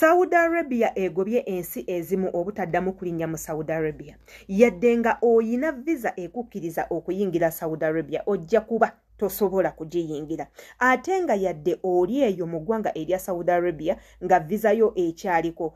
Saudi Arabia egobye ensi ezimu obutaddamu kulinnya mu Saudi Arabia. Yadde nga oyina visa ekukkiriza okuyingira Saudi Arabia ojja kuba tosobola kugiyingira. Ate nga yadde oli eyo mu ggwanga erya Saudi Arabia nga visa yo ekyaliko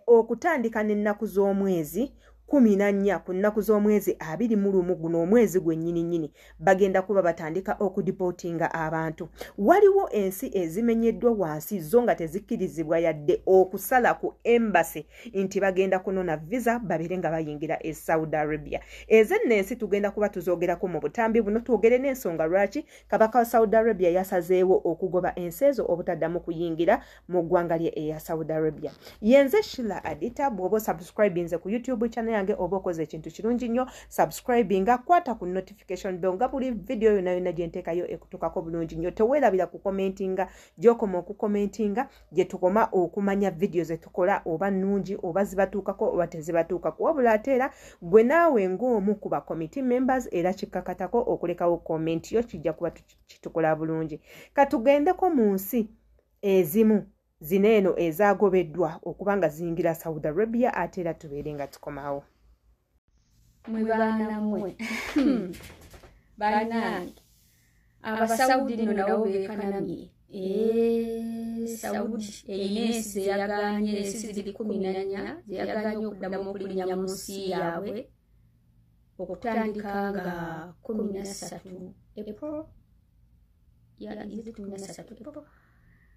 okutandika n'ennaku z'omwezi 14 ku nnaku z'omwezi 21 guno omwezi gwennyini bagenda kuba batandika okudipotinga abantu. Waliwo ensi ezimenyeddwa wansi zo nga tezikkirizibwa yadde okusala ku embassy nti bagenda kunona visa babire nga bayingira e Saudi Arabia. Ezenno ensi tugenda kuba tuzoogerako mu butambi buno, twogere n'ensonga lwaki kabaka wa Saudi Arabia yasazeewo okugoba ensi ezo obutaddamu kuyingira mu ggwanga lye eya Saudi Arabia. Yenze Sheila Adita, bw'oba subscribinze ku YouTube channel yange oba okoze ekintu kirungi nnyo, subscribinga, kwata ku notification bell nga buli video yonna gye nteekayo ekutukako bulungi nnyo. Teweerabira ku commentinga, gy'okoma okukomentinga gye tukoma okumanya video ze tukola oba nnungi oba zibatuukako oba tezibatuukako. Wabula ate era gwe naawe ng'omu ku ba committee members era kikkakatako okulekawo comment yo kijja kuba kitukola bulungi. Katugendeko mu nsi ezimu zineeno ezaagobeddwa okuba nga ziyingira Saudi Arabia ate era tubeere nga tukomawo. Mwe baana mmwe bannange abasaudi nno nabo beekanamye. Saudi eyina ensi zeyaganye, ensi ziri 14 zeyaganye okuddamu okulinnya mu nsi yaabwe okutandika nga 13 April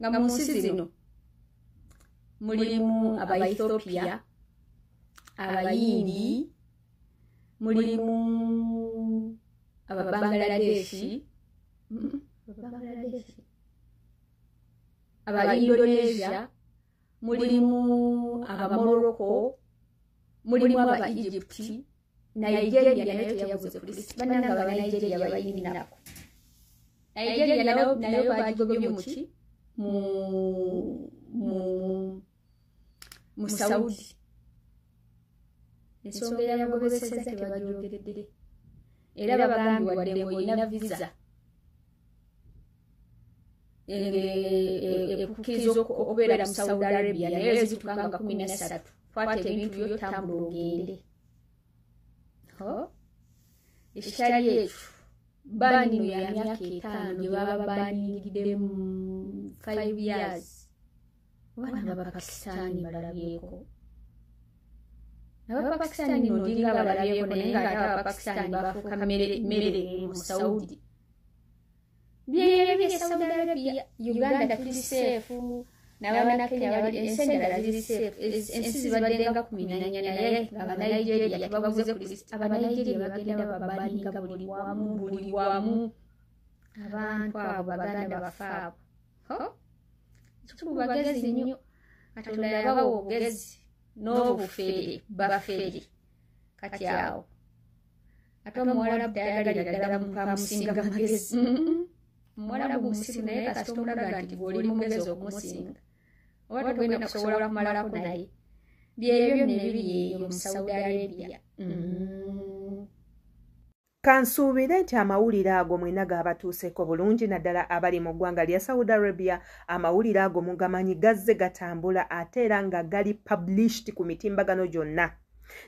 nga mu nsi zino mulimu Aba-Ethiopia, Abayindi, mulimu Aba-Bangladeshi, Aba-Indonesia, mulimu Aba-Morocco, mulimu Aba-Egypt, Nigeria nayo teyabuze polisi. Bannanga Aba-Nigeria bayindi nako. Nigeria nayo bagigobye muki mu Saudi. Ensonga eyabagobeseza tebagyogeredde. Era bagambye wadde ng'olina visa ekukkiriza okubeera mu Saudi Arabia naye zituuka nga 13. Kwata ebintu byo tambula ogende. Ekitali ekyo baani no ya myaka 5 gye baba baaningidde mu 5 years. Wana Abapakistani balabyeko. Abapakistani no ndinga balabyeko naye nga ate Abapakistani bafuuka mmere mu Saudi. Bye Saudi Arabia, Uganda tuli safe, n'abaana Kenya bali ensi endala ziri safe. Ensi zibadde nga 14 naye Aba-Nigeria tebabuze polisi. Aba-Nigeria bagenda babaninga buli wamu. Abantu abo Baganda bafaabo. Tukuba bagezi nnyo. Katonda yabawa obugezi n'obufere bafere. Kati awo ate Omuwarabu tayagalira ddala mukamusinga magezi. Omuwarabu musiru naye kasita omulaga nti gw'oli mugezi okumusinga oba togenda kusobola kumalako naye. Byebyo nebiri eyo mu Saudi Arabia. Kansuubire nti amawulire ago mwena gaabatuuseeko bulungi naddala abali mu ggwanga lya Saudi Arabia. Amawulire ago mugamanyi gazze gatambula ate era nga gali published ku mitimbagano gyonna.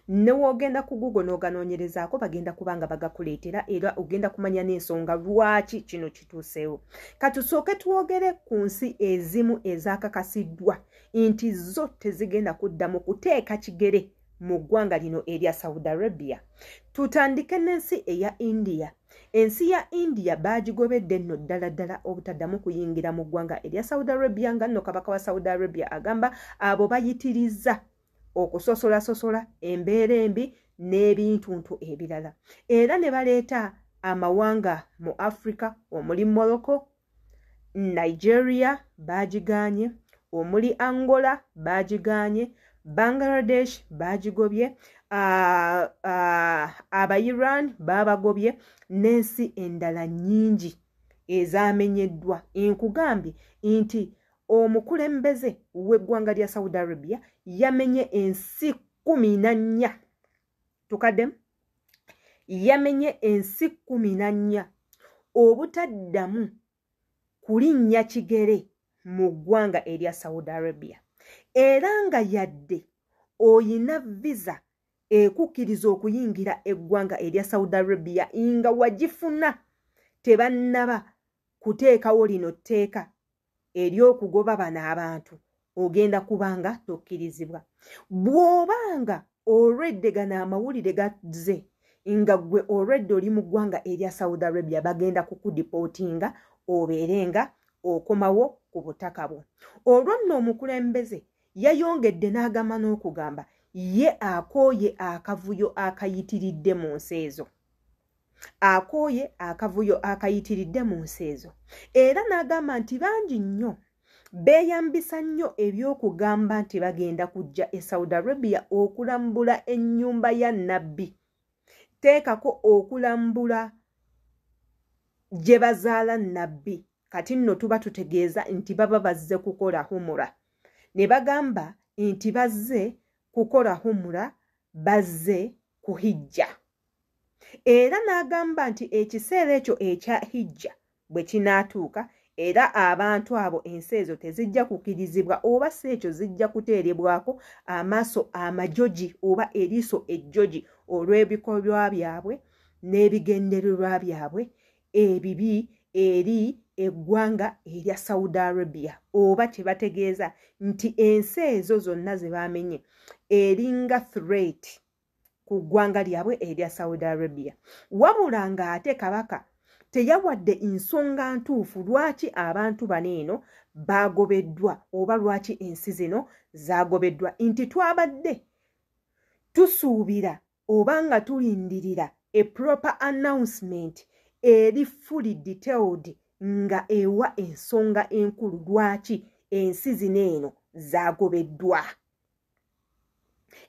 Newoogenda ku Google n'oganoonyerezaako bagenda kubanga bagakuleetera era ogenda kumanya n'ensonga lwaki kino kituuseewo. Katusooke twogere ku nsi ezimu ezaakakasiddwa nti zo tezigenda kuddamu kuteeka kigere mu ggwanga lino erya Saudi Arabia. Tutandike n'ensi eya India. Ensi ya India baagigobedde nno ddala obutaddamu kuyingira mu ggwanga erya Saudi Arabia nga nno kabaka wa Saudi Arabia agamba abo bayitirizza okusosola embeera embi n'ebintuntu ebirala. Era ne baleeta amawanga mu Africa omuli Morocco, Nigeria baagiganye, omuli Angola baagiganye, Bangladesh baagigobye, Aba-Iran babagobye n'ensi endala nnyingi ezaamenyeddwa. Nkugambye nti omukulembeze w'eggwanga lya Saudi Arabia yamenye ensi 14. Tukaddemu? Yamenye ensi 14 obutaddamu kulinnya kigere mu ggwanga erya Saudi Arabia. era nga yadde oyina visa ekukkiriza okuyingira eggwanga erya Saudi Arabia nga wagifuna tebannaba kuteekawo lino tteeka ery'okugoba bano abantu ogenda kubanga tokkirizibwa. Bw'obanga already gano amawulire gazze nga gwe already oli mu ggwanga erya Saudi Arabia bagenda kukudipootinga obeerenga okomawo ku butaka bwo. Olwo nno omukulembeze yayongedde n'agamba n'okugamba ye akooye akavuyo akayitiridde mu nsi ezo. Akooye akavuyo akayitiridde mu nsi ezo. Era n'agamba nti bangi nnyo beeyambisa nnyo eby'okugamba nti bagenda kujja e Saudi Arabia okulambula ennyumba ya Nabbi. Teekako okulambula gye bazaala Nabbi. Kati nno tuba tutegeeza nti baba bazze kukola humura. Ne bagamba nti bazze kukola humura, bazze kuhijja. Era n'agamba nti ekiseera ekyo ekya hijja bwe kinaatuuka era abantu abo ensi ezo tezijja kukkirizibwa oba si ekyo zijja kuteerebwako amaaso amajoji oba eriiso ejjoji olw'ebikolwa byabwe n'ebigendererwa byabwe ebibi eri eggwanga erya Saudi Arabia. Oba tebategeeza nti ensi ezo zonna ze bamenye eringa threat ku ggwanga lyabwe erya Saudi Arabia. Wabula ng'ate kabaka teyawadde ensonga ntuufu lwaki abantu bano eno baagobeddwa oba lwaki ensi zino zaagobeddwa. Nti twabadde tusuubira oba nga tulindirira a proper announcement eri fully detailed nga ewa ensonga enkulu lwaki ensi zino eno zaagobeddwa.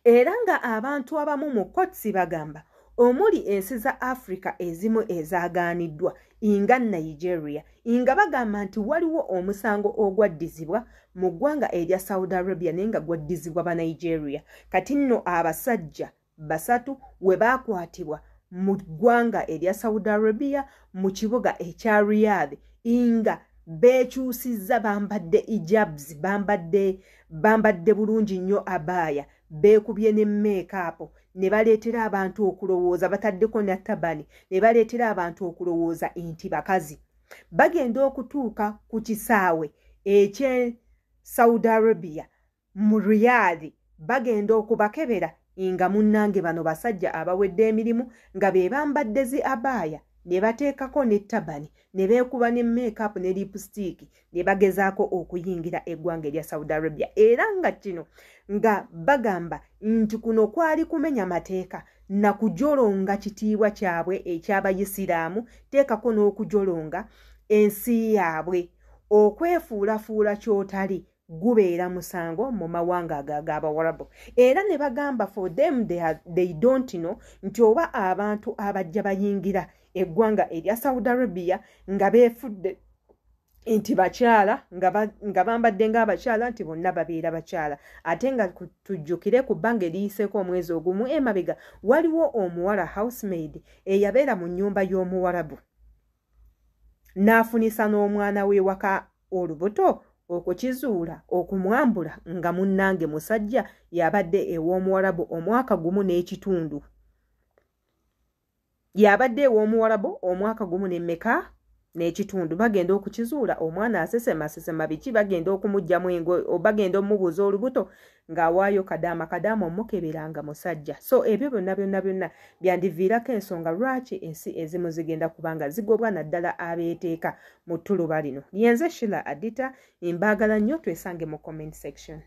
Era nga abantu abamu mu kotsi bagamba omuli ensi za Africa ezimu ezaagaaniddwa nga Nigeria nga bagamba nti waliwo omusango ogwaddizibwa mu ggwanga erya Saudi Arabia naye nga gwaddizibwa ba Nigeria. Kati nno abasajja 3 we baakwatibwa mu ggwanga erya Saudi Arabia mu kibuga ekya Riyadh nga beekyusizza bambadde hijabs, bambadde bulungi nnyo abaya, beekubye ne make-up, ne baleetera abantu okulowooza bataddeko ne tabani, ne baleetera abantu okulowooza nti bakazi. Bagenda okutuuka ku kisaawe eky'e Saudi Arabia mu Riyadh, bagenda okubakebera nga munnange bano basajja abawedde emirimu nga be bambadde zi abaya ne bateekako ne tabani ne beekuba ne make-up ne lipstick ne bagezaako okuyingira eggwanga erya Saudi Arabia. Era nga kino nga bagamba nti kuno kwali kumenya mateeka na kujolonga kitiibwa kyabwe eky'Abayisiraamu, teekako n'okujolonga ensi yaabwe. Okwefuulafuula kyotali gubeera musango mu mawanga ag'Abawarabu. Era ne bagamba for them they don't know nti oba abantu abajja bayingira eggwanga erya Saudi Arabia nga beefudde nti bakyala nga bambadde ng'abakyala nti bonna babeera bakyala. Ate nga tujjukire ku bbanga eriyiseeko omwezi ogumu emabega waliwo omuwala housemaid eyabeera mu nnyumba y'Omuwarabu n'afunisa n'omwana we waka olubuto okukizuula okumwambula nga munnange musajja yabadde ew'Omuwarabu omwaka gumu n'ekitundu. Yabadde ew'Omuwarabu omwaka gumu n'emmeka n'ekitundu. Bagenda okukizuula omwana asesema biki, bagenda okumuggyamu engo, bagenda omubuuza olubuto ng'awaayo kadaama omukeberanga musajja. So ebyo byonna byandiviirako ensonga lwaki ensi ezimu zigenda kubanga zigobwa naddala abeeteeka mu ttuluba lino. Yenze Sheila Adita, mbaagala nnyo, twesange mu comment section.